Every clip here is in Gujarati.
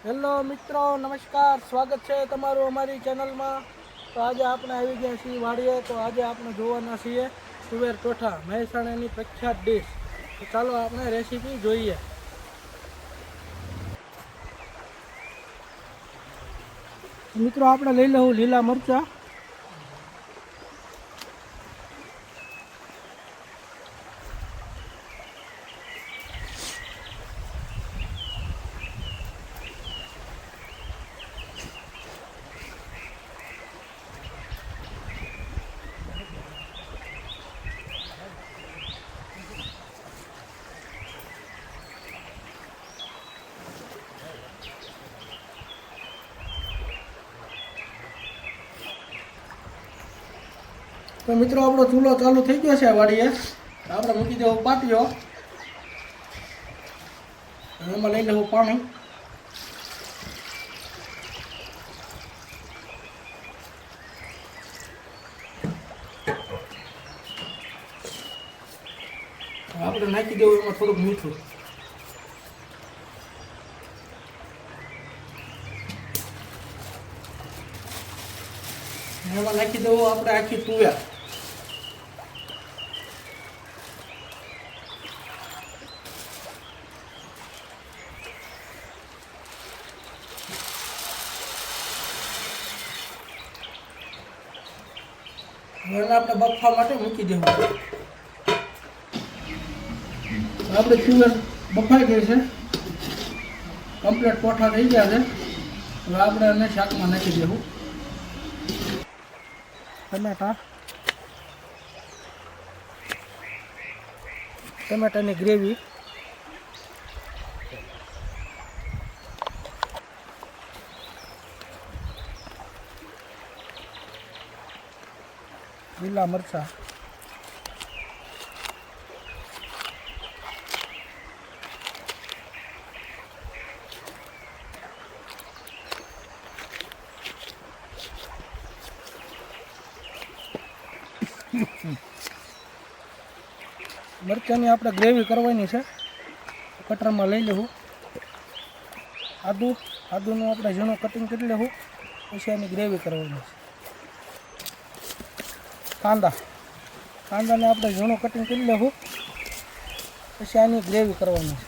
હેલો મિત્રો, નમસ્કાર. સ્વાગત છે તમારું અમારી ચેનલમાં. તો આજે આપણે આવી ગયા છીએ વાડીએ. તો આજે આપણે જોવાના છીએ તુવેર ટોઠા, મહેસાણાની પ્રખ્યાત ડીશ. તો ચાલો આપણે રેસીપી જોઈએ. મિત્રો આપણે લઈ લઉં લીલા મરચાં, તો મિત્રો આપણો ચૂલો ચાલુ થઈ ગયો છે વાડીએ. આપણે મૂકી દેવું પાટીઓ, એમાં લઈ લેવું પાણી. આપણે નાખી દેવું એમાં થોડુંક મીઠું. એમાં નાખી દેવું આપણે આખી તુવેર. હવે આપણે બફવા માટે મૂકી દેવું. આપણે તુવેર બફાઈ ગઈ છે, કમ્પ્લીટ પોઠા થઈ ગયા છે. હવે આપણે એને શાકમાં નાખી દેવું. ટમેટાની ગ્રેવી, લીલા મરચાં, મરચાંની આપણે ગ્રેવી કરવાની છે. કટરમાં લઈ લેવું. આદુનું આપણે ઝીણું કટિંગ કરી લેવું, પછી એની ગ્રેવી કરવાની છે. કાંદાને આપણે ઝીણું કટિંગ કરી લેવું, પછી આની ગ્રેવી કરવાની છે.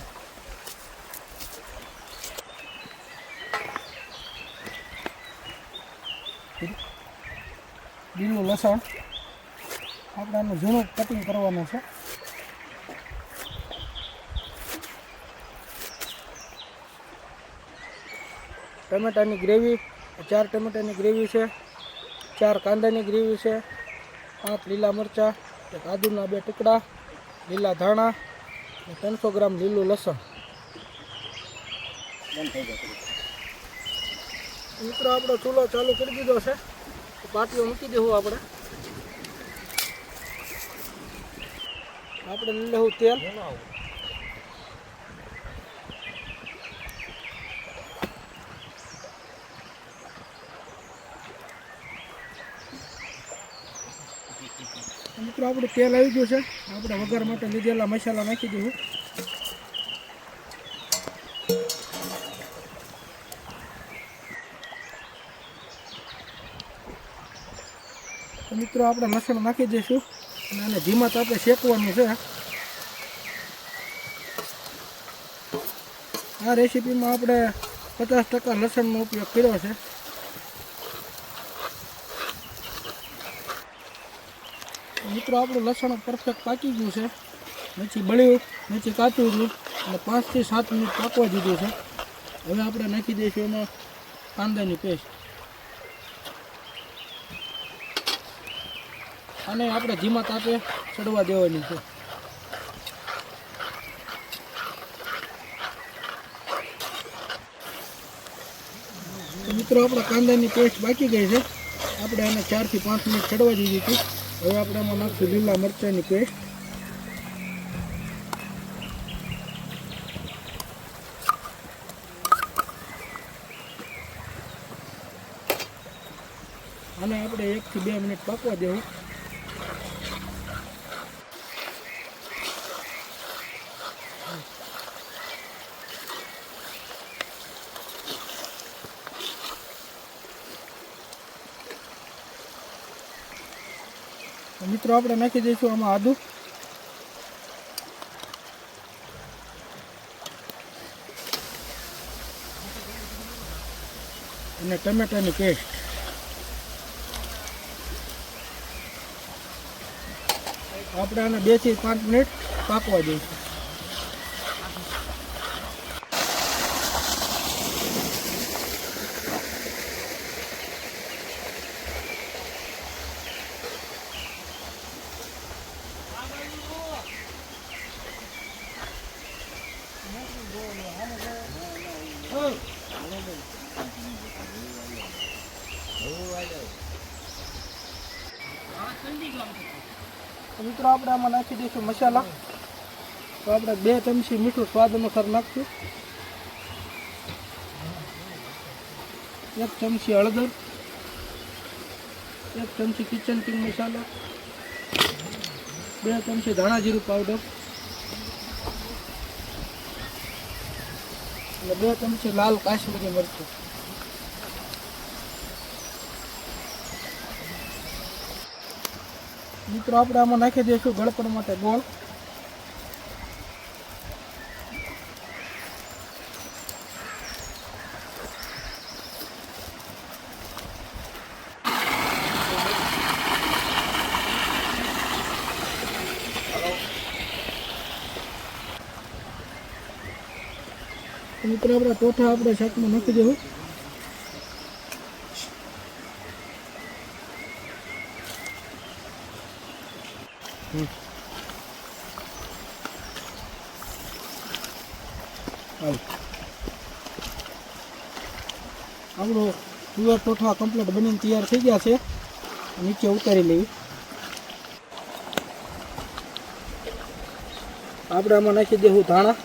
લીલું લસણ આપણે આનું ઝીણું કટિંગ કરવાનું છે. ટમેટાની ગ્રેવી, 4 ટમેટાની ગ્રેવી છે, 4 કાંદાની ગ્રેવી છે, 5 લીલા મરચાં, 1 આદુના 2 ટુકડા, લીલા ધાણા અને 300 ગ્રામ લીલું લસણ. મિત્રો આપણો ચૂલો ચાલુ કરી દીધો છે. પાટીઓ મૂકી દેવું. આપણે લઈ લેવું તેલ. મિત્રો આપણું તેલ આવી ગયું છે. આપણે વઘાર માટે લીધેલા મસાલા નાખી દઉં. મિત્રો આપણે લસણ નાખી દઈશું અને આને ધીમા તાપે શેકવાનું છે. આ રેસીપીમાં આપણે 50% લસણનો ઉપયોગ કર્યો છે. મિત્રો આપણું લસણ પરફેક્ટ પાકી ગયું છે. નથી બળ્યું, નથી કાચું રહ્યું અને 5 થી 7 મિનિટ પાકવા દીધું છે. હવે આપણે નાખી દઈશું એમાં કાંદાની પેસ્ટ. અને આપણે ધીમા તાપે ચડવા દેવાની છે. મિત્રો આપણે કાંદાની પેસ્ટ બાકી ગઈ છે. આપણે આને 4 થી 5 મિનિટ ચડવા દીધી હતી. હવે આપણે એમાં નાખીશું લીલા મરચાંની પેસ્ટ. અને આપણે 1 થી 2 મિનિટ પાકવા દેવું. મિત્રો આપણે નાખી દઈશું આમાં આદુ, અને ટમેટાની પેસ્ટ. આપણે આને 2 થી 5 મિનિટ પાકવા દઈશું. મિત્રો આપણે આમાં નાખી દઈશું મસાલા. તો આપણે 2 ચમચી મીઠું સ્વાદ અનુસાર નાખશું, 1 ચમચી હળદર, 1 ચમચી કિચન કિંગ મસાલો, 2 ચમચી ધાણા જીરું પાવડર અને 2 ચમચી લાલ કાશ્મીરી મરચું. મિત્રો આપણે આમાં નાખી દઈશું ગળપણ માટે ગોળ. મિત્રો આપણે ટોઠા આપણે શાકમાં નાખી દેવું. આપણો તુવેર ટોઠા કમ્પ્લીટ બનીને તૈયાર થઈ ગયા છે. નીચે ઉતારી લેવી. આપણે આમાં નાખી દેવું ધાણા,